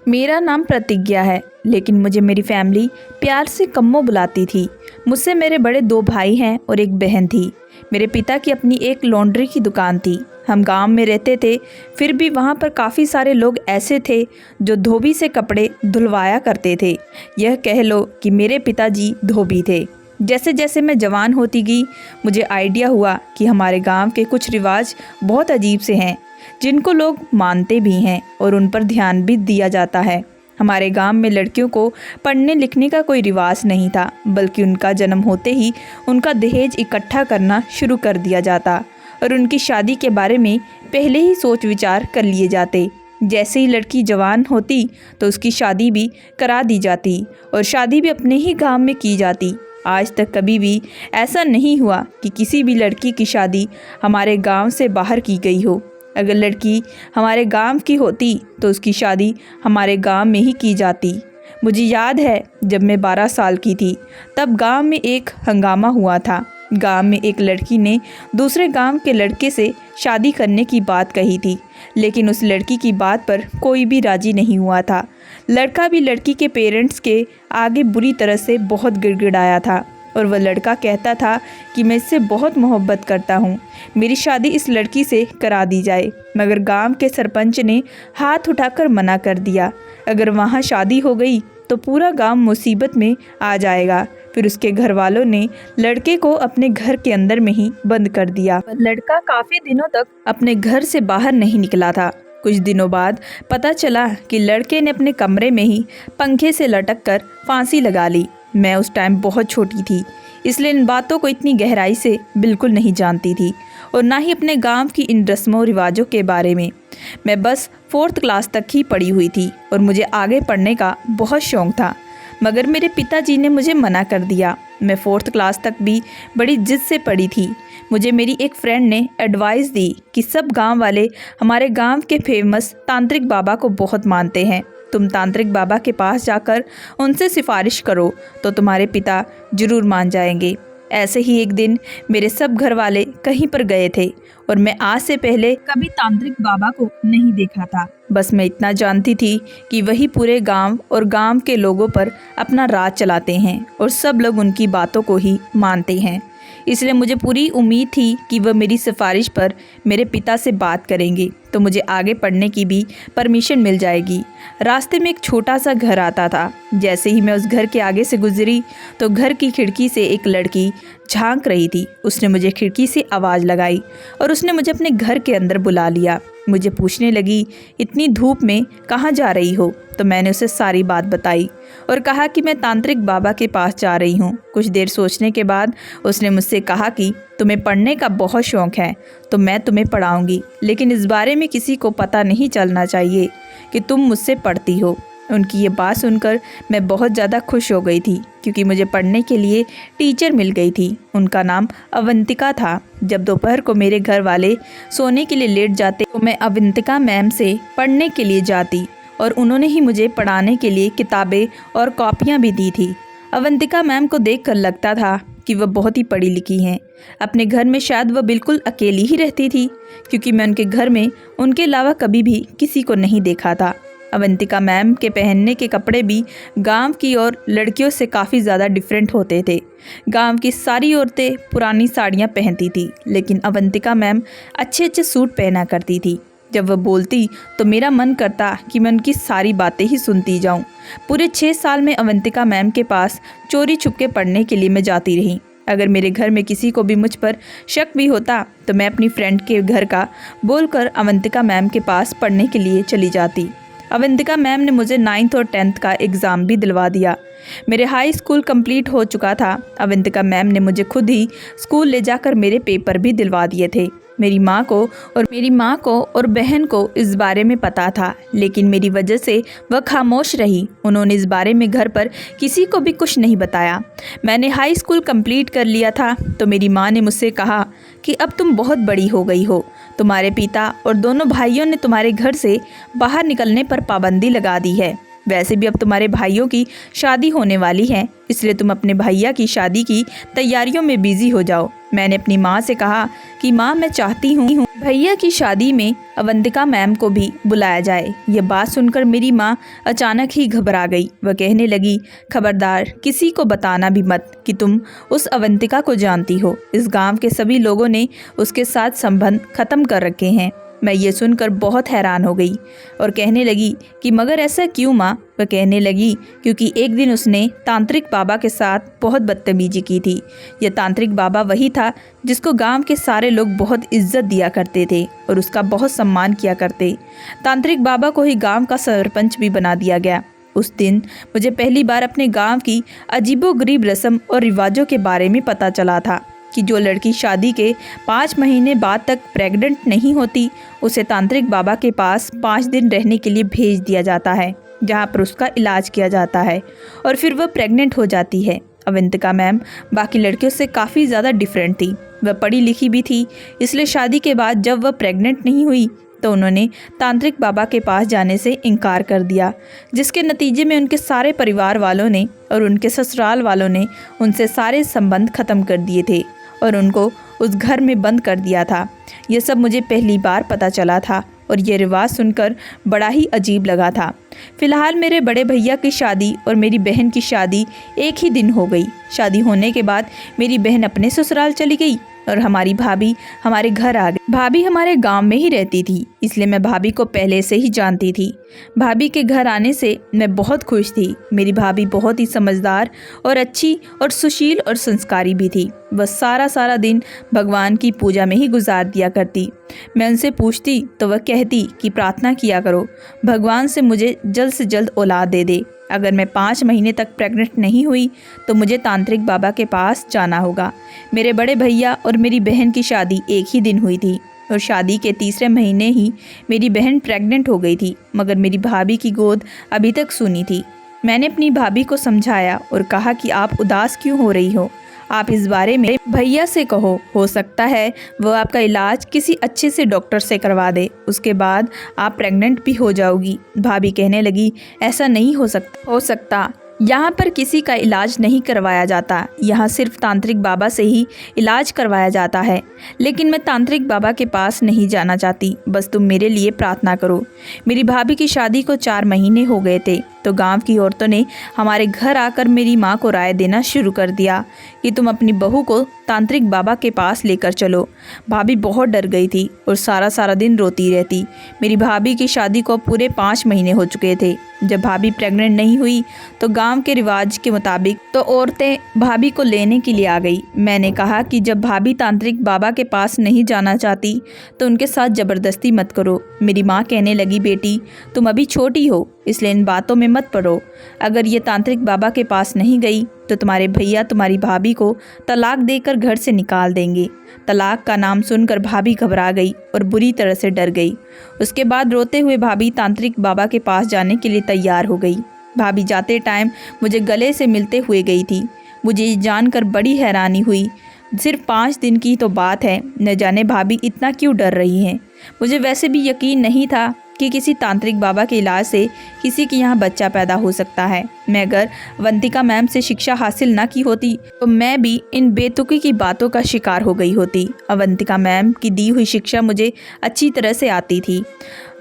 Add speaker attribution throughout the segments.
Speaker 1: मेरा नाम प्रतिज्ञा है, लेकिन मुझे मेरी फैमिली प्यार से कम्मो बुलाती थी। मुझसे मेरे बड़े 2 भाई हैं और एक बहन थी। मेरे पिता की अपनी एक लॉन्ड्री की दुकान थी। हम गांव में रहते थे, फिर भी वहां पर काफ़ी सारे लोग ऐसे थे जो धोबी से कपड़े धुलवाया करते थे। यह कह लो कि मेरे पिताजी धोबी थे। जैसे जैसे मैं जवान होती गई, मुझे आइडिया हुआ कि हमारे गांव के कुछ रिवाज बहुत अजीब से हैं, जिनको लोग मानते भी हैं और उन पर ध्यान भी दिया जाता है। हमारे गांव में लड़कियों को पढ़ने लिखने का कोई रिवाज नहीं था, बल्कि उनका जन्म होते ही उनका दहेज इकट्ठा करना शुरू कर दिया जाता और उनकी शादी के बारे में पहले ही सोच विचार कर लिए जाते। जैसे ही लड़की जवान होती तो उसकी शादी भी करा दी जाती और शादी भी अपने ही गांव में की जाती। आज तक कभी भी ऐसा नहीं हुआ कि किसी भी लड़की की शादी हमारे गांव से बाहर की गई हो। अगर लड़की हमारे गांव की होती तो उसकी शादी हमारे गांव में ही की जाती। मुझे याद है जब मैं 12 साल की थी, तब गांव में एक हंगामा हुआ था। गांव में एक लड़की ने दूसरे गांव के लड़के से शादी करने की बात कही थी, लेकिन उस लड़की की बात पर कोई भी राजी नहीं हुआ था। लड़का भी लड़की के पेरेंट्स के आगे बुरी तरह से बहुत गिड़गिड़ाया था और वह लड़का कहता था कि मैं इससे बहुत मोहब्बत करता हूँ, मेरी शादी इस लड़की से करा दी जाए। मगर गांव के सरपंच ने हाथ उठाकर मना कर दिया। अगर वहाँ शादी हो गई तो पूरा गांव मुसीबत में आ जाएगा। फिर उसके घर वालों ने लड़के को अपने घर के अंदर में ही बंद कर दिया। लड़का काफ़ी दिनों तक अपने घर से बाहर नहीं निकला था। कुछ दिनों बाद पता चला कि लड़के ने अपने कमरे में ही पंखे से लटक कर फांसी लगा ली। मैं उस टाइम बहुत छोटी थी, इसलिए इन बातों को इतनी गहराई से बिल्कुल नहीं जानती थी और ना ही अपने गांव की इन रस्मों रिवाजों के बारे में। मैं बस 4th क्लास तक ही पढ़ी हुई थी और मुझे आगे पढ़ने का बहुत शौक़ था, मगर मेरे पिताजी ने मुझे मना कर दिया। मैं 4th क्लास तक भी बड़ी जिद से पढ़ी थी। मुझे मेरी एक फ्रेंड ने एडवाइस दी कि सब गांव वाले हमारे गांव के फेमस तांत्रिक बाबा को बहुत मानते हैं, तुम तांत्रिक बाबा के पास जाकर उनसे सिफारिश करो तो तुम्हारे पिता जरूर मान जाएंगे। ऐसे ही एक दिन मेरे सब घर वाले कहीं पर गए थे और मैं आज से पहले कभी तांत्रिक बाबा को नहीं देखा था। बस मैं इतना जानती थी कि वही पूरे गांव और गांव के लोगों पर अपना राज चलाते हैं और सब लोग उनकी बातों को ही मानते हैं। इसलिए मुझे पूरी उम्मीद थी कि वह मेरी सिफारिश पर मेरे पिता से बात करेंगे तो मुझे आगे पढ़ने की भी परमिशन मिल जाएगी। रास्ते में एक छोटा सा घर आता था। जैसे ही मैं उस घर के आगे से गुजरी तो घर की खिड़की से एक लड़की झांक रही थी। उसने मुझे खिड़की से आवाज़ लगाई और उसने मुझे अपने घर के अंदर बुला लिया। मुझे पूछने लगी, इतनी धूप में कहाँ जा रही हो? तो मैंने उसे सारी बात बताई और कहा कि मैं तांत्रिक बाबा के पास जा रही हूँ। कुछ देर सोचने के बाद उसने मुझसे कहा कि तुम्हें पढ़ने का बहुत शौक़ है तो मैं तुम्हें पढ़ाऊँगी, लेकिन इस बारे में किसी को पता नहीं चलना चाहिए कि तुम मुझसे पढ़ती हो। उनकी ये बात सुनकर मैं बहुत ज़्यादा खुश हो गई थी, क्योंकि मुझे पढ़ने के लिए टीचर मिल गई थी। उनका नाम अवंतिका था। जब दोपहर को मेरे घर वाले सोने के लिए लेट जाते तो मैं अवंतिका मैम से पढ़ने के लिए जाती और उन्होंने ही मुझे पढ़ाने के लिए किताबें और कॉपियाँ भी दी थी। अवंतिका मैम को देखकर लगता था कि वह बहुत ही पढ़ी लिखी हैं। अपने घर में शायद वह बिल्कुल अकेली ही रहती थी, क्योंकि मैं उनके घर में उनके अलावा कभी भी किसी को नहीं देखा था। अवंतिका मैम के पहनने के कपड़े भी गांव की और लड़कियों से काफ़ी ज़्यादा डिफरेंट होते थे। गांव की सारी औरतें पुरानी साड़ियाँ पहनती थी, लेकिन अवंतिका मैम अच्छे अच्छे सूट पहना करती थी। जब वह बोलती तो मेरा मन करता कि मैं उनकी सारी बातें ही सुनती जाऊं। पूरे 6 साल में अवंतिका मैम के पास चोरी छुपके पढ़ने के लिए मैं जाती रही। अगर मेरे घर में किसी को भी मुझ पर शक भी होता तो मैं अपनी फ्रेंड के घर का बोलकर अवंतिका मैम के पास पढ़ने के लिए चली जाती। अवंतिका मैम ने मुझे 9th और 10th का एग्ज़ाम भी दिलवा दिया। मेरे हाई स्कूल कंप्लीट हो चुका था। अवंतिका मैम ने मुझे खुद ही स्कूल ले जाकर मेरे पेपर भी दिलवा दिए थे। मेरी माँ को और बहन को इस बारे में पता था, लेकिन मेरी वजह से वह खामोश रही। उन्होंने इस बारे में घर पर किसी को भी कुछ नहीं बताया। मैंने हाई स्कूल कंप्लीट कर लिया था तो मेरी माँ ने मुझसे कहा कि अब तुम बहुत बड़ी हो गई हो, तुम्हारे पिता और दोनों भाइयों ने तुम्हारे घर से बाहर निकलने पर पाबंदी लगा दी है। वैसे भी अब तुम्हारे भाइयों की शादी होने वाली है, इसलिए तुम अपने भैया की शादी की तैयारियों में बिजी हो जाओ। मैंने अपनी माँ से कहा कि माँ, मैं चाहती हूँ भैया की शादी में अवंतिका मैम को भी बुलाया जाए। ये बात सुनकर मेरी माँ अचानक ही घबरा गई। वह कहने लगी, खबरदार, किसी को बताना भी मत कि तुम उस अवंतिका को जानती हो। इस गांव के सभी लोगों ने उसके साथ संबंध खत्म कर रखे हैं। मैं ये सुनकर बहुत हैरान हो गई और कहने लगी कि मगर ऐसा क्यों माँ? वह कहने लगी, क्योंकि एक दिन उसने तांत्रिक बाबा के साथ बहुत बदतमीजी की थी। यह तांत्रिक बाबा वही था जिसको गांव के सारे लोग बहुत इज्जत दिया करते थे और उसका बहुत सम्मान किया करते। तांत्रिक बाबा को ही गांव का सरपंच भी बना दिया गया। उस दिन मुझे पहली बार अपने गांव की अजीबोगरीब रस्म और रिवाजों के बारे में पता चला था कि जो लड़की शादी के 5 महीने बाद तक प्रेग्नेंट नहीं होती, उसे तांत्रिक बाबा के पास 5 दिन रहने के लिए भेज दिया जाता है, जहां पर उसका इलाज किया जाता है और फिर वह प्रेग्नेंट हो जाती है। अवंतिका मैम बाकी लड़कियों से काफ़ी ज़्यादा डिफरेंट थी। वह पढ़ी लिखी भी थी, इसलिए शादी के बाद जब वह प्रेग्नेंट नहीं हुई तो उन्होंने तांत्रिक बाबा के पास जाने से इनकार कर दिया, जिसके नतीजे में उनके सारे परिवार वालों ने और उनके ससुराल वालों ने उनसे सारे संबंध खत्म कर दिए थे और उनको उस घर में बंद कर दिया था। ये सब मुझे पहली बार पता चला था और ये रिवाज सुनकर बड़ा ही अजीब लगा था। फिलहाल मेरे बड़े भैया की शादी और मेरी बहन की शादी एक ही दिन हो गई। शादी होने के बाद मेरी बहन अपने ससुराल चली गई और हमारी भाभी हमारे घर आ गई। भाभी हमारे गांव में ही रहती थी, इसलिए मैं भाभी को पहले से ही जानती थी। भाभी के घर आने से मैं बहुत खुश थी। मेरी भाभी बहुत ही समझदार और अच्छी और सुशील और संस्कारी भी थी। वह सारा दिन भगवान की पूजा में ही गुजार दिया करती। मैं उनसे पूछती तो वह कहती कि प्रार्थना किया करो, भगवान से मुझे जल्द से जल्द औलाद दे दे। अगर मैं 5 महीने तक प्रेग्नेंट नहीं हुई तो मुझे तांत्रिक बाबा के पास जाना होगा। मेरे बड़े भैया और मेरी बहन की शादी एक ही दिन हुई थी और शादी के तीसरे महीने ही मेरी बहन प्रेग्नेंट हो गई थी, मगर मेरी भाभी की गोद अभी तक सूनी थी। मैंने अपनी भाभी को समझाया और कहा कि आप उदास क्यों हो रही हो, आप इस बारे में भैया से कहो, हो सकता है वह आपका इलाज किसी अच्छे से डॉक्टर से करवा दे, उसके बाद आप प्रेग्नेंट भी हो जाओगी। भाभी कहने लगी, ऐसा नहीं हो सकता। यहाँ पर किसी का इलाज नहीं करवाया जाता, यहाँ सिर्फ तांत्रिक बाबा से ही इलाज करवाया जाता है। लेकिन मैं तांत्रिक बाबा के पास नहीं जाना चाहती, बस तुम मेरे लिए प्रार्थना करो। मेरी भाभी की शादी को 4 महीने हो गए थे तो गांव की औरतों ने हमारे घर आकर मेरी माँ को राय देना शुरू कर दिया कि तुम अपनी बहू को तांत्रिक बाबा के पास लेकर चलो। भाभी बहुत डर गई थी और सारा दिन रोती रहती। मेरी भाभी की शादी को पूरे 5 महीने हो चुके थे। जब भाभी प्रेग्नेंट नहीं हुई तो गांव के रिवाज के मुताबिक तो औरतें भाभी को लेने के लिए आ गई। मैंने कहा कि जब भाभी तांत्रिक बाबा के पास नहीं जाना चाहती तो उनके साथ ज़बरदस्ती मत करो। मेरी माँ कहने लगी, बेटी तुम अभी छोटी हो, इसलिए इन बातों में मत पड़ो। अगर ये तांत्रिक बाबा के पास नहीं गई तो तुम्हारे भैया तुम्हारी भाभी को तलाक देकर घर से निकाल देंगे। तलाक का नाम सुनकर भाभी घबरा गई और बुरी तरह से डर गई। उसके बाद रोते हुए भाभी तांत्रिक बाबा के पास जाने के लिए तैयार हो गई। भाभी जाते टाइम मुझे गले से मिलते हुए गई थी। मुझे ये जानकर बड़ी हैरानी हुई। सिर्फ 5 दिन की तो बात है, न जाने भाभी इतना क्यों डर रही हैं। मुझे वैसे भी यकीन नहीं था कि किसी तांत्रिक बाबा के इलाज से किसी के यहाँ बच्चा पैदा हो सकता है। मैं अगर अवंतिका मैम से शिक्षा हासिल ना की होती तो मैं भी इन बेतुकी की बातों का शिकार हो गई होती। अवंतिका मैम की दी हुई शिक्षा मुझे अच्छी तरह से आती थी।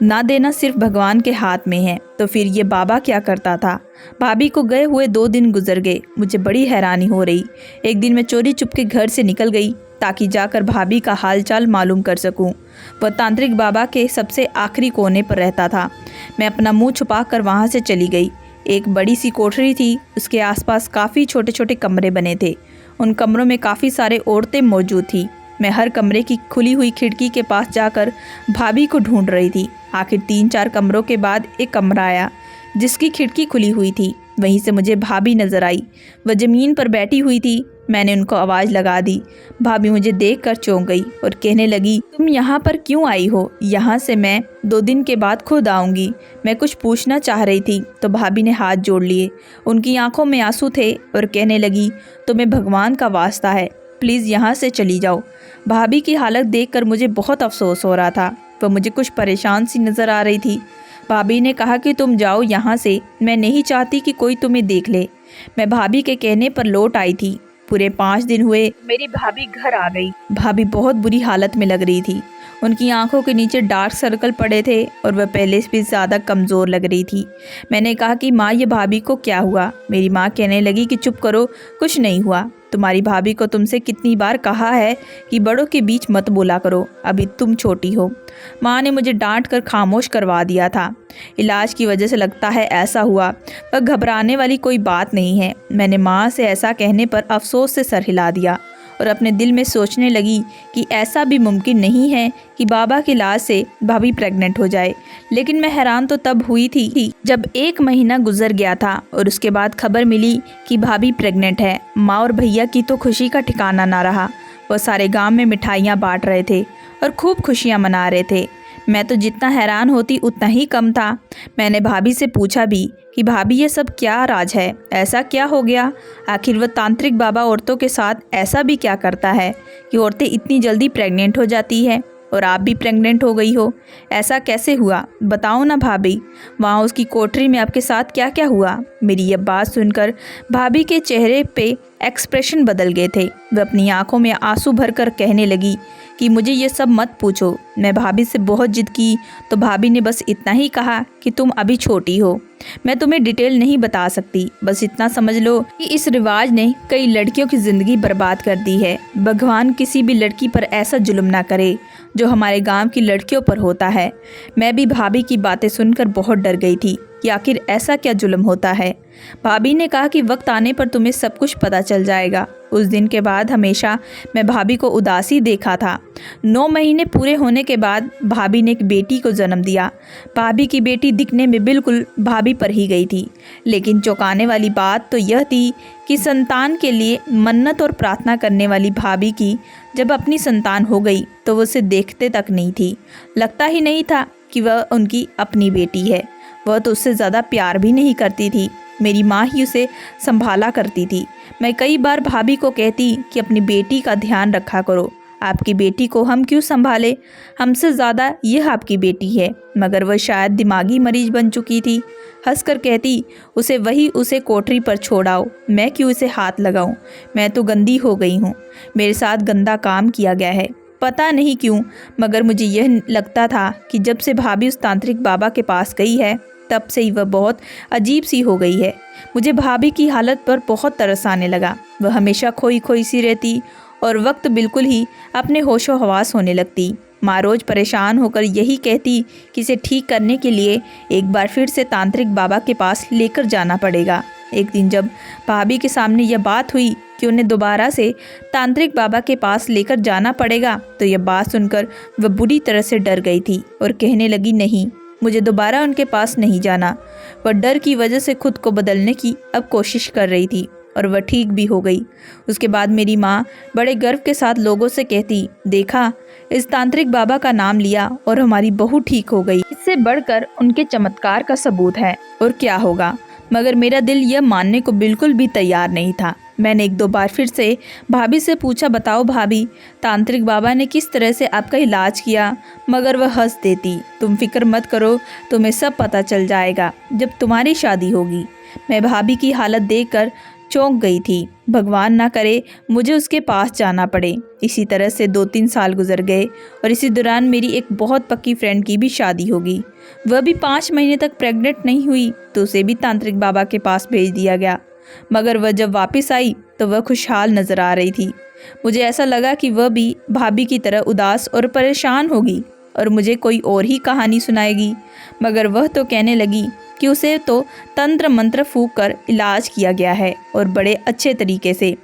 Speaker 1: ना देना सिर्फ भगवान के हाथ में है, तो फिर ये बाबा क्या करता था। भाभी को गए हुए 2 दिन गुजर गए। मुझे बड़ी हैरानी हो रही। एक दिन मैं चोरी चुपके घर से निकल गई ताकि जाकर भाभी का हालचाल मालूम कर सकूं। वह तांत्रिक बाबा के सबसे आखिरी कोने पर रहता था। मैं अपना मुंह छुपाकर वहां से चली गई। एक बड़ी सी कोठरी थी, उसके आसपास काफ़ी छोटे छोटे कमरे बने थे। उन कमरों में काफ़ी सारे औरतें मौजूद थी। मैं हर कमरे की खुली हुई खिड़की के पास जाकर भाभी को ढूंढ रही थी। आखिर 3-4 कमरों के बाद एक कमरा आया जिसकी खिड़की खुली हुई थी। वहीं से मुझे भाभी नजर आई। वह ज़मीन पर बैठी हुई थी। मैंने उनको आवाज़ लगा दी। भाभी मुझे देखकर चौंक गई और कहने लगी, तुम यहाँ पर क्यों आई हो? यहाँ से मैं 2 दिन के बाद खुद आऊँगी। मैं कुछ पूछना चाह रही थी तो भाभी ने हाथ जोड़ लिए। उनकी आंखों में आंसू थे और कहने लगी, तुम्हें भगवान का वास्ता है, प्लीज़ यहाँ से चली जाओ। भाभी की हालत देखकर मुझे बहुत अफसोस हो रहा था। वह मुझे कुछ परेशान सी नज़र आ रही थी। भाभी ने कहा कि तुम जाओ यहाँ से, मैं नहीं चाहती कि कोई तुम्हें देख ले। मैं भाभी के कहने पर लौट आई थी। पूरे 5 दिन हुए मेरी भाभी घर आ गई। भाभी बहुत बुरी हालत में लग रही थी। उनकी आंखों के नीचे डार्क सर्कल पड़े थे और वह पहले से भी ज़्यादा कमज़ोर लग रही थी। मैंने कहा कि माँ, ये भाभी को क्या हुआ? मेरी माँ कहने लगी कि चुप करो, कुछ नहीं हुआ। तुम्हारी भाभी को तुमसे कितनी बार कहा है कि बड़ों के बीच मत बोला करो, अभी तुम छोटी हो। माँ ने मुझे डांट कर खामोश करवा दिया था। इलाज की वजह से लगता है ऐसा हुआ, पर घबराने वाली कोई बात नहीं है। मैंने माँ से ऐसा कहने पर अफसोस से सर हिला दिया और अपने दिल में सोचने लगी कि ऐसा भी मुमकिन नहीं है कि बाबा के इलाज से भाभी प्रेग्नेंट हो जाए। लेकिन मैं हैरान तो तब हुई थी जब 1 महीना गुजर गया था और उसके बाद खबर मिली कि भाभी प्रेग्नेंट है। माँ और भैया की तो खुशी का ठिकाना ना रहा। वो सारे गांव में मिठाइयाँ बांट रहे थे और खूब खुशियाँ मना रहे थे। मैं तो जितना हैरान होती उतना ही कम था। मैंने भाभी से पूछा भी कि भाभी, ये सब क्या राज है? ऐसा क्या हो गया? आखिर वह तांत्रिक बाबा औरतों के साथ ऐसा भी क्या करता है कि औरतें इतनी जल्दी प्रेग्नेंट हो जाती है? और आप भी प्रेग्नेंट हो गई हो, ऐसा कैसे हुआ? बताओ ना भाभी, वहाँ उसकी कोठरी में आपके साथ क्या क्या हुआ? मेरी यह बात सुनकर भाभी के चेहरे पे एक्सप्रेशन बदल गए थे। वह अपनी आंखों में आंसू भरकर कहने लगी कि मुझे ये सब मत पूछो। मैं भाभी से बहुत जिद की तो भाभी ने बस इतना ही कहा कि तुम अभी छोटी हो, मैं तुम्हें डिटेल नहीं बता सकती। बस इतना समझ लो कि इस रिवाज ने कई लड़कियों की ज़िंदगी बर्बाद कर दी है। भगवान किसी भी लड़की पर ऐसा जुल्म ना करे जो हमारे गांव की लड़कियों पर होता है। मैं भी भाभी की बातें सुनकर बहुत डर गई थी कि आखिर ऐसा क्या जुल्म होता है। भाभी ने कहा कि वक्त आने पर तुम्हें सब कुछ पता चल जाएगा। उस दिन के बाद हमेशा मैं भाभी को उदासी देखा था। 9 महीने पूरे होने के बाद भाभी ने एक बेटी को जन्म दिया। भाभी की बेटी दिखने में बिल्कुल भाभी पर ही गई थी। लेकिन चौंकाने वाली बात तो यह थी कि संतान के लिए मन्नत और प्रार्थना करने वाली भाभी की जब अपनी संतान हो गई तो वो उसे देखते तक नहीं थी। लगता ही नहीं था कि वह उनकी अपनी बेटी है। वह तो उससे ज़्यादा प्यार भी नहीं करती थी। मेरी माँ ही उसे संभाला करती थी। मैं कई बार भाभी को कहती कि अपनी बेटी का ध्यान रखा करो, आपकी बेटी को हम क्यों संभाले, हमसे ज़्यादा यह आपकी बेटी है। मगर वह शायद दिमागी मरीज बन चुकी थी। हंसकर कहती, उसे कोठरी पर छोड़ाओ, मैं क्यों इसे हाथ लगाऊं? मैं तो गंदी हो गई हूँ, मेरे साथ गंदा काम किया गया है। पता नहीं क्यों, मगर मुझे यह लगता था कि जब से भाभी उस तांत्रिक बाबा के पास गई है तब से ही वह बहुत अजीब सी हो गई है। मुझे भाभी की हालत पर बहुत तरस आने लगा। वह हमेशा खोई खोई सी रहती और वक्त बिल्कुल ही अपने होशो हवास होने लगती। माँ रोज़ परेशान होकर यही कहती कि इसे ठीक करने के लिए एक बार फिर से तांत्रिक बाबा के पास लेकर जाना पड़ेगा। एक दिन जब भाभी के सामने यह बात हुई कि उन्हें दोबारा से तांत्रिक बाबा के पास लेकर जाना पड़ेगा तो यह बात सुनकर वह बुरी तरह से डर गई थी और कहने लगी, नहीं, मुझे दोबारा उनके पास नहीं जाना। वह डर की वजह से खुद को बदलने की अब कोशिश कर रही थी और वह ठीक भी हो गई। उसके बाद मेरी माँ बड़े गर्व के साथ लोगों से कहती, देखा, इस तांत्रिक बाबा का नाम लिया और हमारी बहू ठीक हो गई। इससे बढ़कर उनके चमत्कार का सबूत है और क्या होगा। मगर मेरा दिल यह मानने को बिल्कुल भी तैयार नहीं था। मैंने 1-2 बार फिर से भाभी से पूछा, बताओ भाभी, तांत्रिक बाबा ने किस तरह से आपका इलाज किया? मगर वह हंस देती, तुम फिक्र मत करो, तुम्हें सब पता चल जाएगा जब तुम्हारी शादी होगी। मैं भाभी की हालत देखकर चौंक गई थी। भगवान ना करे मुझे उसके पास जाना पड़े। इसी तरह से 2-3 साल गुजर गए और इसी दौरान मेरी एक बहुत पक्की फ्रेंड की भी शादी होगी। वह भी 5 महीने तक प्रेग्नेंट नहीं हुई तो उसे भी तांत्रिक बाबा के पास भेज दिया गया। मगर वह जब वापस आई तो वह खुशहाल नज़र आ रही थी। मुझे ऐसा लगा कि वह भी भाभी की तरह उदास और परेशान होगी और मुझे कोई और ही कहानी सुनाएगी। मगर वह तो कहने लगी कि उसे तो तंत्र मंत्र फूंक कर इलाज किया गया है और बड़े अच्छे तरीके से।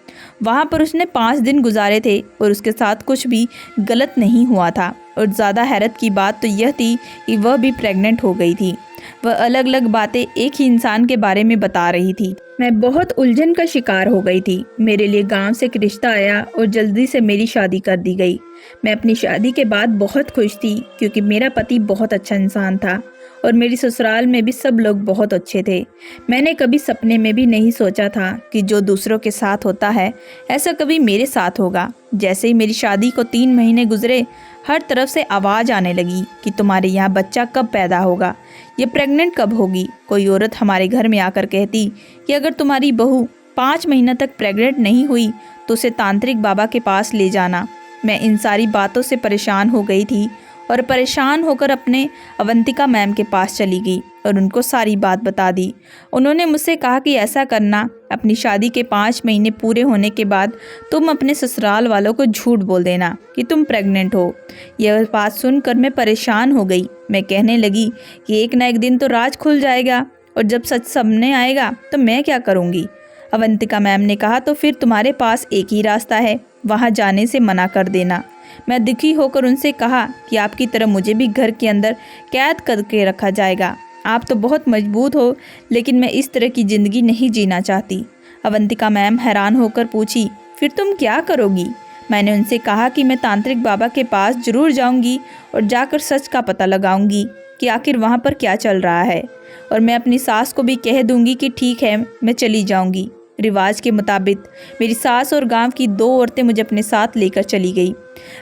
Speaker 1: वहाँ पर उसने 5 दिन गुजारे थे और उसके साथ कुछ भी गलत नहीं हुआ था। और ज़्यादा हैरत की बात तो यह थी कि वह भी प्रेग्नेंट हो गई थी। वह अलग अलग बातें एक ही इंसान के बारे में बता रही थी। मैं बहुत उलझन का शिकार हो गई थी। मेरे लिए गांव से एक रिश्ता आया और जल्दी से मेरी शादी कर दी गई। मैं अपनी शादी के बाद बहुत खुश थी क्योंकि मेरा पति बहुत अच्छा इंसान था और मेरी ससुराल में भी सब लोग बहुत अच्छे थे। मैंने कभी सपने में भी नहीं सोचा था कि जो दूसरों के साथ होता है ऐसा कभी मेरे साथ होगा। जैसे ही मेरी शादी को 3 महीने गुजरे, हर तरफ से आवाज़ आने लगी कि तुम्हारे यहाँ बच्चा कब पैदा होगा, ये प्रेग्नेंट कब होगी। कोई औरत हमारे घर में आकर कहती कि अगर तुम्हारी बहू 5 महीना तक प्रेग्नेंट नहीं हुई तो उसे तांत्रिक बाबा के पास ले जाना। मैं इन सारी बातों से परेशान हो गई थी और परेशान होकर अपने अवंतिका मैम के पास चली गई और उनको सारी बात बता दी। उन्होंने मुझसे कहा कि ऐसा करना, अपनी शादी के 5 महीने पूरे होने के बाद तुम अपने ससुराल वालों को झूठ बोल देना कि तुम प्रेग्नेंट हो। यह बात सुनकर मैं परेशान हो गई। मैं कहने लगी कि एक ना एक दिन तो राज खुल जाएगा और जब सच सामने आएगा तो मैं क्या करूँगी। अवंतिका मैम ने कहा तो फिर तुम्हारे पास एक ही रास्ता है, वहाँ जाने से मना कर देना। मैं दुखी होकर उनसे कहा कि आपकी तरह मुझे भी घर के अंदर कैद करके रखा जाएगा। आप तो बहुत मजबूत हो, लेकिन मैं इस तरह की ज़िंदगी नहीं जीना चाहती। अवंतिका मैम हैरान होकर पूछी, फिर तुम क्या करोगी? मैंने उनसे कहा कि मैं तांत्रिक बाबा के पास ज़रूर जाऊंगी और जाकर सच का पता लगाऊंगी कि आखिर वहाँ पर क्या चल रहा है, और मैं अपनी सास को भी कह दूंगी कि ठीक है, मैं चली जाऊंगी। रिवाज के मुताबिक मेरी सास और गांव की 2 औरतें मुझे अपने साथ लेकर चली गई।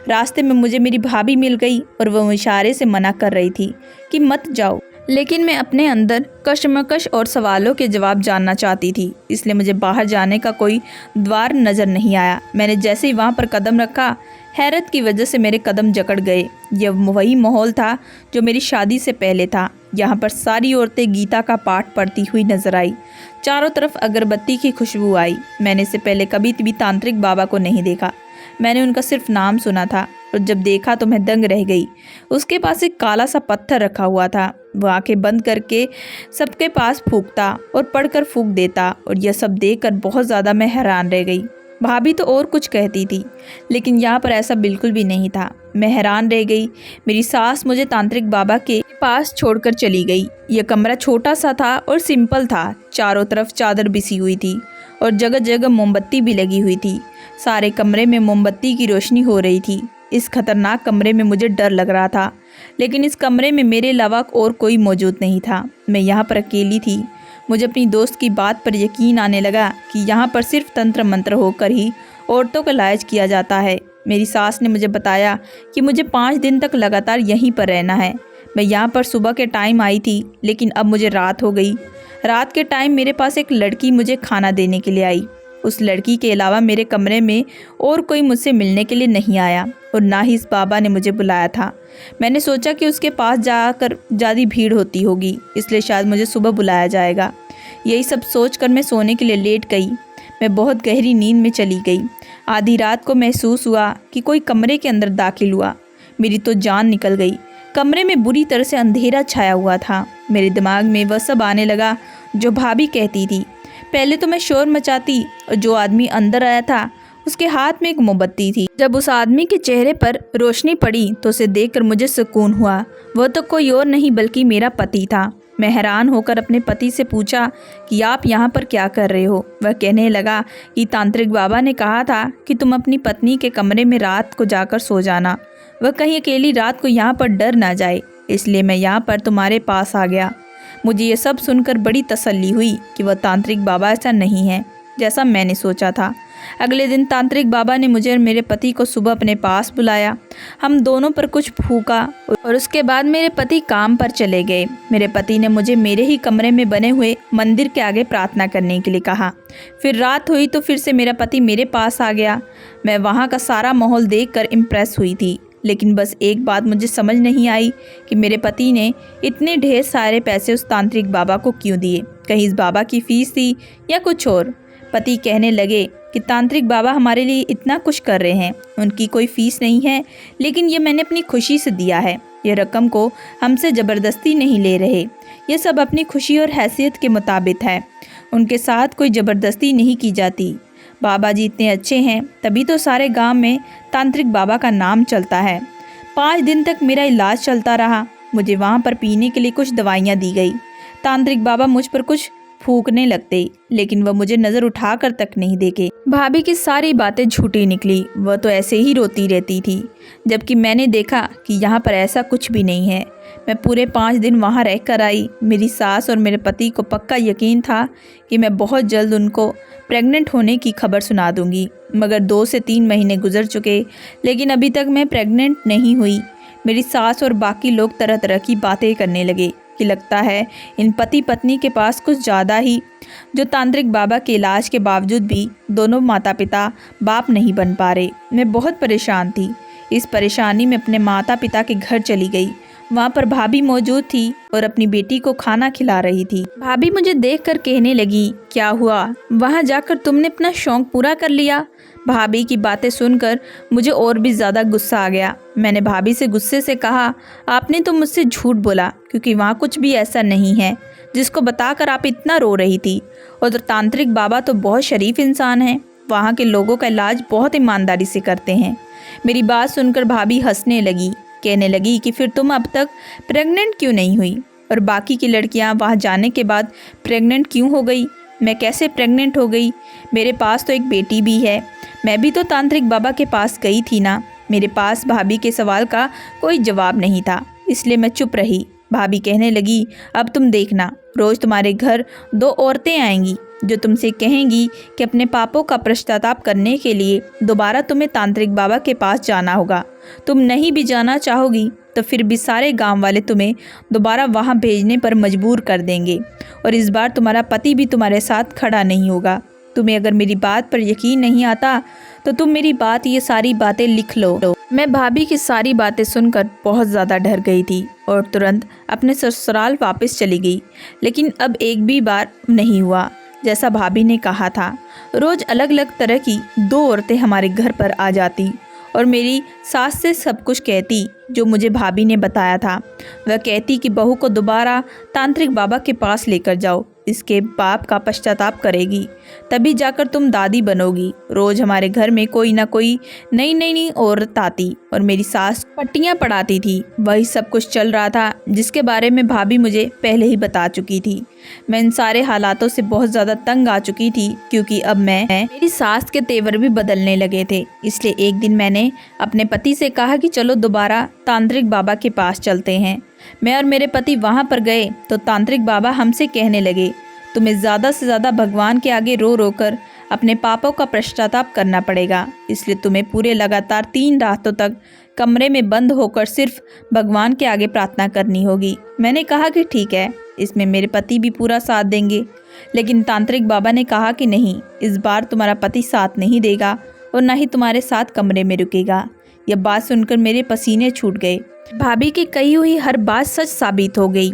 Speaker 1: रास्ते में मुझे मेरी भाभी मिल गई और वह इशारे से मना कर रही थी कि मत जाओ, लेकिन मैं अपने अंदर कशमकश और सवालों के जवाब जानना चाहती थी, इसलिए मुझे बाहर जाने का कोई द्वार नज़र नहीं आया। मैंने जैसे ही वहाँ पर कदम रखा, हैरत की वजह से मेरे कदम जकड़ गए। यह वही माहौल था जो मेरी शादी से पहले था। यहाँ पर सारी औरतें गीता का पाठ पढ़ती हुई नजर आई। चारों तरफ अगरबत्ती की खुशबू आई। मैंने इससे पहले कभी भी तांत्रिक बाबा को नहीं देखा। मैंने उनका सिर्फ नाम सुना था और जब देखा तो मैं दंग रह गई। उसके पास एक काला सा पत्थर रखा हुआ था। वह आंखें बंद करके सबके पास फूंकता और पढ़कर फूंक देता, और यह सब देखकर बहुत ज़्यादा मैं हैरान रह गई। भाभी तो और कुछ कहती थी, लेकिन यहाँ पर ऐसा बिल्कुल भी नहीं था। मैं हैरान रह गई। मेरी सास मुझे तांत्रिक बाबा के पास छोड़कर चली गई। यह कमरा छोटा सा था और सिंपल था। चारों तरफ चादर बिछी हुई थी और जगह जगह मोमबत्ती भी लगी हुई थी। सारे कमरे में मोमबत्ती की रोशनी हो रही थी। इस खतरनाक कमरे में मुझे डर लग रहा था, लेकिन इस कमरे में मेरे अलावा और कोई मौजूद नहीं था। मैं यहाँ पर अकेली थी। मुझे अपनी दोस्त की बात पर यकीन आने लगा कि यहाँ पर सिर्फ तंत्र मंत्र होकर ही औरतों का इलाज किया जाता है। मेरी सास ने मुझे बताया कि मुझे 5 दिन तक लगातार यहीं पर रहना है। मैं यहाँ पर सुबह के टाइम आई थी, लेकिन अब मुझे रात हो गई। रात के टाइम मेरे पास एक लड़की मुझे खाना देने के लिए आई। उस लड़की के अलावा मेरे कमरे में और कोई मुझसे मिलने के लिए नहीं आया और ना ही इस बाबा ने मुझे बुलाया था। मैंने सोचा कि उसके पास जाकर ज़्यादा भीड़ होती होगी, इसलिए शायद मुझे सुबह बुलाया जाएगा। यही सब सोचकर मैं सोने के लिए लेट गई। मैं बहुत गहरी नींद में चली गई। आधी रात को महसूस हुआ कि कोई कमरे के अंदर दाखिल हुआ। मेरी तो जान निकल गई। कमरे में बुरी तरह से अंधेरा छाया हुआ था। मेरे दिमाग में वह सब आने लगा जो भाभी कहती थी। पहले तो मैं शोर मचाती और जो आदमी अंदर आया था उसके हाथ में एक मोमबत्ती थी। जब उस आदमी के चेहरे पर रोशनी पड़ी तो उसे देखकर मुझे सुकून हुआ। वह तो कोई और नहीं बल्कि मेरा पति था। मैं हैरान होकर अपने पति से पूछा कि आप यहाँ पर क्या कर रहे हो। वह कहने लगा कि तांत्रिक बाबा ने कहा था कि तुम अपनी पत्नी के कमरे में रात को जाकर सो जाना। वह कहीं अकेली रात को यहाँ पर डर ना जाए, इसलिए मैं यहाँ पर तुम्हारे पास आ गया। मुझे ये सब सुनकर बड़ी तसल्ली हुई कि वह तांत्रिक बाबा ऐसा नहीं है जैसा मैंने सोचा था। अगले दिन तांत्रिक बाबा ने मुझे और मेरे पति को सुबह अपने पास बुलाया। हम दोनों पर कुछ फूका और उसके बाद मेरे पति काम पर चले गए। मेरे पति ने मुझे मेरे ही कमरे में बने हुए मंदिर के आगे प्रार्थना करने के लिए कहा। फिर रात हुई तो फिर से मेरा पति मेरे पास आ गया। मैं वहाँ का सारा माहौल देखकर इम्प्रेस हुई थी, लेकिन बस एक बात मुझे समझ नहीं आई कि मेरे पति ने इतने ढेर सारे पैसे उस तांत्रिक बाबा को क्यों दिए। कहीं इस बाबा की फीस थी या कुछ और। पति कहने लगे कि तांत्रिक बाबा हमारे लिए इतना कुछ कर रहे हैं, उनकी कोई फीस नहीं है, लेकिन ये मैंने अपनी खुशी से दिया है। ये रकम को हमसे ज़बरदस्ती नहीं ले रहे। ये सब अपनी खुशी और हैसियत के मुताबिक है। उनके साथ कोई ज़बरदस्ती नहीं की जाती। बाबा जी इतने अच्छे हैं, तभी तो सारे गांव में तांत्रिक बाबा का नाम चलता है। 5 दिन तक मेरा इलाज चलता रहा। मुझे वहाँ पर पीने के लिए कुछ दवाइयाँ दी गई। तांत्रिक बाबा मुझ पर कुछ फूकने लगते, लेकिन वह मुझे नज़र उठाकर तक नहीं देखे। भाभी की सारी बातें झूठी निकली। वह तो ऐसे ही रोती रहती थी, जबकि मैंने देखा कि यहाँ पर ऐसा कुछ भी नहीं है। मैं पूरे 5 दिन वहाँ रह कर आई। मेरी सास और मेरे पति को पक्का यकीन था कि मैं बहुत जल्द उनको प्रेग्नेंट होने की खबर सुना दूंगी, मगर 2 से 3 महीने गुजर चुके, लेकिन अभी तक मैं प्रेग्नेंट नहीं हुई। मेरी सास और बाकी लोग तरह तरह की बातें करने लगे कि लगता है इन पति पत्नी के पास कुछ ज़्यादा ही जो तांत्रिक बाबा के इलाज के बावजूद भी दोनों माता पिता बाप नहीं बन पा रहे। मैं बहुत परेशान थी। इस परेशानी में अपने माता पिता के घर चली गई। वहाँ पर भाभी मौजूद थी और अपनी बेटी को खाना खिला रही थी। भाभी मुझे देखकर कहने लगी, क्या हुआ, वहाँ जाकर तुमने अपना शौक पूरा कर लिया? भाभी की बातें सुनकर मुझे और भी ज़्यादा गुस्सा आ गया। मैंने भाभी से गुस्से से कहा, आपने तो मुझसे झूठ बोला, क्योंकि वहाँ कुछ भी ऐसा नहीं है जिसको बताकर आप इतना रो रही थी। और तो तांत्रिक बाबा तो बहुत शरीफ इंसान हैं, वहाँ के लोगों का इलाज बहुत ईमानदारी से करते हैं। मेरी बात सुनकर भाभी हंसने लगी, कहने लगी कि फिर तुम अब तक प्रेग्नेंट क्यों नहीं हुई, और बाकी की लड़कियां वहां जाने के बाद प्रेग्नेंट क्यों हो गई? मैं कैसे प्रेग्नेंट हो गई? मेरे पास तो एक बेटी भी है। मैं भी तो तांत्रिक बाबा के पास गई थी ना। मेरे पास भाभी के सवाल का कोई जवाब नहीं था, इसलिए मैं चुप रही। भाभी कहने लगी, अब तुम देखना, रोज़ तुम्हारे घर 2 औरतें आएंगी जो तुमसे कहेंगी कि अपने पापों का पश्चाताप करने के लिए दोबारा तुम्हें तांत्रिक बाबा के पास जाना होगा। तुम नहीं भी जाना चाहोगी तो फिर भी सारे गांव वाले तुम्हें दोबारा वहां भेजने पर मजबूर कर देंगे, और इस बार तुम्हारा पति भी तुम्हारे साथ खड़ा नहीं होगा। तुम्हें अगर मेरी बात पर यकीन नहीं आता तो तुम मेरी बात, ये सारी बातें लिख लो। मैं भाभी की सारी बातें सुनकर बहुत ज़्यादा डर गई थी और तुरंत अपने ससुराल वापस चली गई। लेकिन अब एक भी बार नहीं हुआ जैसा भाभी ने कहा था। रोज़ अलग अलग तरह की 2 औरतें हमारे घर पर आ जाती और मेरी सास से सब कुछ कहती जो मुझे भाभी ने बताया था। वह कहती कि बहू को दोबारा तांत्रिक बाबा के पास लेकर जाओ, इसके पाप का पश्चाताप करेगी, तभी जाकर तुम दादी बनोगी। रोज़ हमारे घर में कोई ना कोई नई औरत आती और मेरी सास पट्टियाँ पढ़ाती थी। वही सब कुछ चल रहा था जिसके बारे में भाभी मुझे पहले ही बता चुकी थी। मैं इन सारे हालातों से बहुत ज़्यादा तंग आ चुकी थी, क्योंकि अब मेरी सास के तेवर भी बदलने लगे थे। इसलिए एक दिन मैंने अपने पति से कहा कि चलो दोबारा तांत्रिक बाबा के पास चलते हैं। मैं और मेरे पति वहाँ पर गए तो तांत्रिक बाबा हमसे कहने लगे, तुम्हें ज़्यादा से ज़्यादा भगवान के आगे रो रो कर अपने पापों का पश्चाताप करना पड़ेगा। इसलिए तुम्हें पूरे लगातार 3 रातों तक कमरे में बंद होकर सिर्फ भगवान के आगे प्रार्थना करनी होगी। मैंने कहा कि ठीक है, इसमें मेरे पति भी पूरा साथ देंगे। लेकिन तांत्रिक बाबा ने कहा कि नहीं, इस बार तुम्हारा पति साथ नहीं देगा और ना ही तुम्हारे साथ कमरे में रुकेगा। यह बात सुनकर मेरे पसीने छूट गए। भाभी की कही हुई हर बात सच साबित हो गई।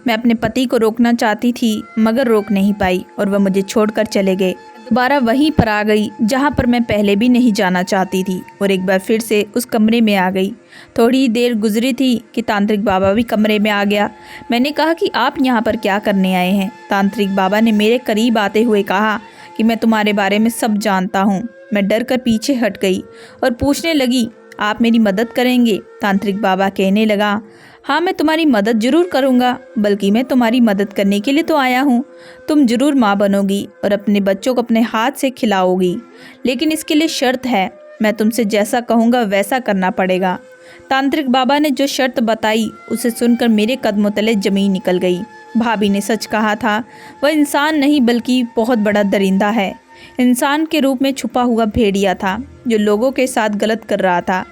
Speaker 1: मैं अपने पति को रोकना चाहती थी मगर रोक नहीं पाई और वह मुझे छोड़कर चले गए। दोबारा वहीं पर आ गई जहां पर मैं पहले भी नहीं जाना चाहती थी और एक बार फिर से उस कमरे में आ गई। थोड़ी देर गुजरी थी कि तांत्रिक बाबा भी कमरे में आ गया। मैंने कहा कि आप यहाँ पर क्या करने आए हैं? तांत्रिक बाबा ने मेरे करीब आते हुए कहा कि मैं तुम्हारे बारे में सब जानता हूँ। मैं डर कर पीछे हट गई और पूछने लगी, आप मेरी मदद करेंगे? तांत्रिक बाबा कहने लगा, हाँ मैं तुम्हारी मदद जरूर करूँगा, बल्कि मैं तुम्हारी मदद करने के लिए तो आया हूँ। तुम जरूर माँ बनोगी और अपने बच्चों को अपने हाथ से खिलाओगी, लेकिन इसके लिए शर्त है, मैं तुमसे जैसा कहूँगा वैसा करना पड़ेगा। तांत्रिक बाबा ने जो शर्त बताई उसे सुनकर मेरे कदमों तले जमीन निकल गई। भाभी ने सच कहा था, वह इंसान नहीं बल्कि बहुत बड़ा दरिंदा है। इंसान के रूप में छुपा हुआ भेड़िया था जो लोगों के साथ गलत कर रहा था।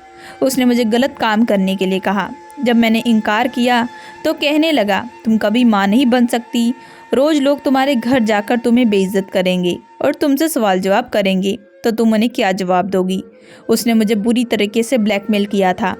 Speaker 1: उसने मुझे गलत काम करने के लिए कहा। जब मैंने इनकार किया तो कहने लगा, तुम कभी माँ नहीं बन सकती। रोज़ लोग तुम्हारे घर जाकर तुम्हें बेइज्जत करेंगे और तुमसे सवाल जवाब करेंगे, तो तुम उन्हें क्या जवाब दोगी? उसने मुझे बुरी तरीके से ब्लैकमेल किया था।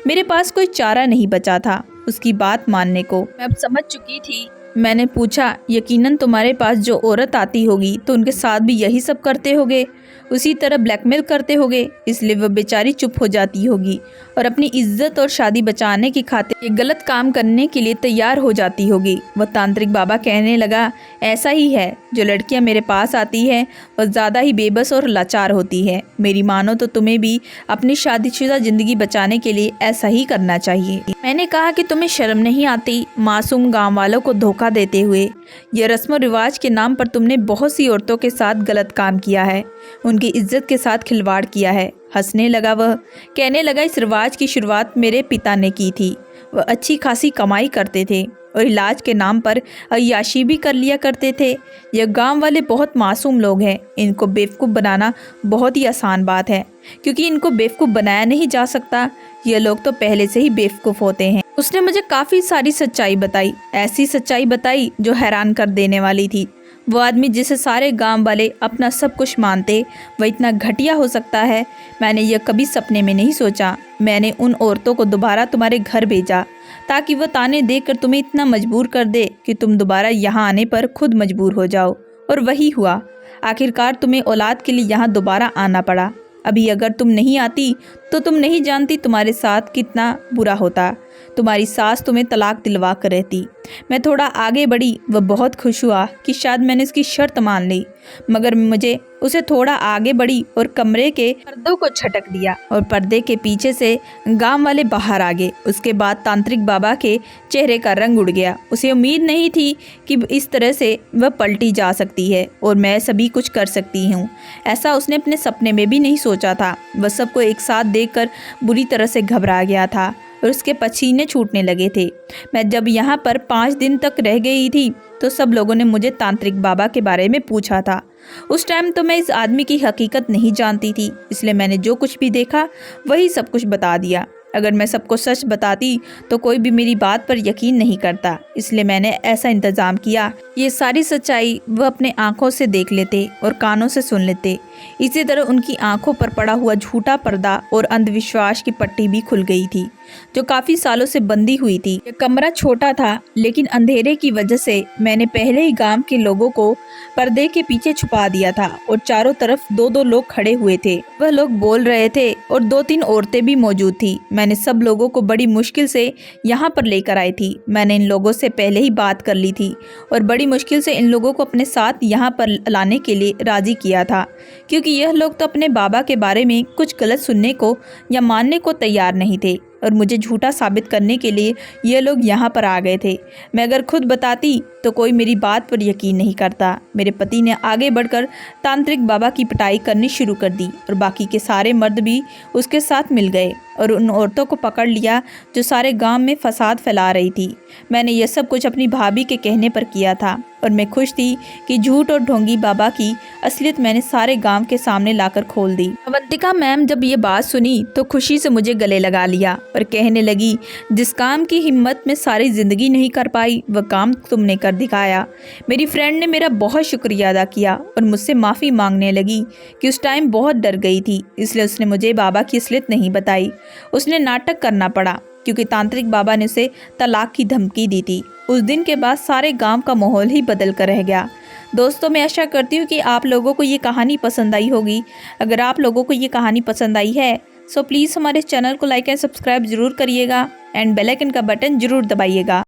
Speaker 1: मेरे पास कोई चारा नहीं बचा था उसकी बात मानने को। मैं अब समझ चुकी थी। मैंने पूछा, यकीनन तुम्हारे पास जो औरत आती होगी तो उनके साथ भी यही सब करते होगे, उसी तरह ब्लैकमेल करते होगे, इसलिए वह बेचारी चुप हो जाती होगी और अपनी इज्जत और शादी बचाने की खातिर ये गलत काम करने के लिए तैयार हो जाती होगी। वह तांत्रिक बाबा कहने लगा, ऐसा ही है, जो लड़कियां मेरे पास आती है वह ज़्यादा ही बेबस और लाचार होती है। मेरी मानो तो तुम्हें भी अपनी शादीशुदा ज़िंदगी बचाने के लिए ऐसा ही करना चाहिए। मैंने कहा कि तुम्हें शर्म नहीं आती मासूम गाँव वालों को धोखा देते हुए? यह रस्म रिवाज के नाम पर तुमने बहुत सी औरतों के साथ गलत काम किया है, उनकी इज्जत के साथ खिलवाड़ किया है। हंसने लगा वह, कहने लगा, इस रिवाज की शुरुआत मेरे पिता ने की थी। वह अच्छी खासी कमाई करते थे और इलाज के नाम पर अय्याशी भी कर लिया करते थे। यह गांव वाले बहुत मासूम लोग हैं, इनको बेवकूफ़ बनाना बहुत ही आसान बात है, क्योंकि इनको बेवकूफ़ बनाया नहीं जा सकता। ये लोग तो पहले से ही बेवकूफ़ होते हैं। उसने मुझे काफ़ी सारी सच्चाई बताई, ऐसी सच्चाई बताई जो हैरान कर देने वाली थी। वो आदमी जिसे सारे गांव वाले अपना सब कुछ मानते, वह इतना घटिया हो सकता है, मैंने यह कभी सपने में नहीं सोचा। मैंने उन औरतों को दोबारा तुम्हारे घर भेजा ताकि वह ताने देकर तुम्हें इतना मजबूर कर दे कि तुम दोबारा यहाँ आने पर खुद मजबूर हो जाओ। और वही हुआ। आखिरकार तुम्हें औलाद के लिए यहाँ दोबारा आना पड़ा। अभी अगर तुम नहीं आती तो तुम नहीं जानती तुम्हारे साथ कितना बुरा होता। तुम्हारी सास तुम्हें तलाक दिलवा कर रहती। मैं थोड़ा आगे बढ़ी। वह बहुत खुश हुआ कि शायद मैंने इसकी शर्त मान ली, मगर मुझे उसे थोड़ा आगे बढ़ी और कमरे के पर्दों को झटक दिया और पर्दे के पीछे से गांव वाले बाहर आ गए। उसके बाद तांत्रिक बाबा के चेहरे का रंग उड़ गया। उसे उम्मीद नहीं थी कि इस तरह से वह पलटी जा सकती है और मैं सभी कुछ कर सकती हूँ। ऐसा उसने अपने सपने में भी नहीं सोचा था। वह सबको एक साथ देखकर बुरी तरह से घबरा गया था और उसके पसीने छूटने लगे थे। मैं जब यहाँ पर 5 दिन तक रह गई थी तो सब लोगों ने मुझे तांत्रिक बाबा के बारे में पूछा था। उस टाइम तो मैं इस आदमी की हकीकत नहीं जानती थी, इसलिए मैंने जो कुछ भी देखा वही सब कुछ बता दिया। अगर मैं सबको सच बताती तो कोई भी मेरी बात पर यकीन नहीं करता, इसलिए मैंने ऐसा इंतज़ाम किया। ये सारी सच्चाई वह अपने आंखों से देख लेते और कानों से सुन लेते। इसी तरह उनकी आंखों पर पड़ा हुआ झूठा पर्दा और अंधविश्वास की पट्टी भी खुल गई थी, जो काफ़ी सालों से बंधी हुई थी। यह कमरा छोटा था, लेकिन अंधेरे की वजह से मैंने पहले ही गांव के लोगों को पर्दे के पीछे छुपा दिया था और चारों तरफ 2-2 लोग खड़े हुए थे। वह लोग बोल रहे थे और 2-3 औरतें भी मौजूद थी। मैंने सब लोगों को बड़ी मुश्किल से यहाँ पर लेकर आई थी। मैंने इन लोगों से पहले ही बात कर ली थी और बड़ी मुश्किल से इन लोगों को अपने साथ यहाँ पर लाने के लिए राजी किया था, क्योंकि यह लोग तो अपने बाबा के बारे में कुछ गलत सुनने को या मानने को तैयार नहीं थे और मुझे झूठा साबित करने के लिए ये लोग यहाँ पर आ गए थे। मैं अगर खुद बताती तो कोई मेरी बात पर यकीन नहीं करता। मेरे पति ने आगे बढ़कर तांत्रिक बाबा की पिटाई करनी शुरू कर दी और बाकी के सारे मर्द भी उसके साथ मिल गए और उन औरतों को पकड़ लिया जो सारे गांव में फसाद फैला रही थी। मैंने यह सब कुछ अपनी भाभी के कहने पर किया था और मैं खुश थी कि झूठ और ढोंगी बाबा की असलियत मैंने सारे गांव के सामने लाकर खोल दी। अवंतिका मैम जब ये बात सुनी तो खुशी से मुझे गले लगा लिया और कहने लगी, जिस काम की हिम्मत में सारी ज़िंदगी नहीं कर पाई वह काम तुमने कर दिखाया। मेरी फ्रेंड ने मेरा बहुत शुक्रिया अदा किया और मुझसे माफ़ी मांगने लगी कि उस टाइम बहुत डर गई थी, इसलिए उसने मुझे बाबा की असलियत नहीं बताई। उसने नाटक करना पड़ा क्योंकि तांत्रिक बाबा ने उसे तलाक की धमकी दी थी। उस दिन के बाद सारे गांव का माहौल ही बदल कर रह गया। दोस्तों, मैं आशा करती हूँ कि आप लोगों को ये कहानी पसंद आई होगी। अगर आप लोगों को ये कहानी पसंद आई है सो प्लीज़ हमारे चैनल को लाइक एंड सब्सक्राइब ज़रूर करिएगा एंड बेल आइकन का बटन ज़रूर दबाइएगा।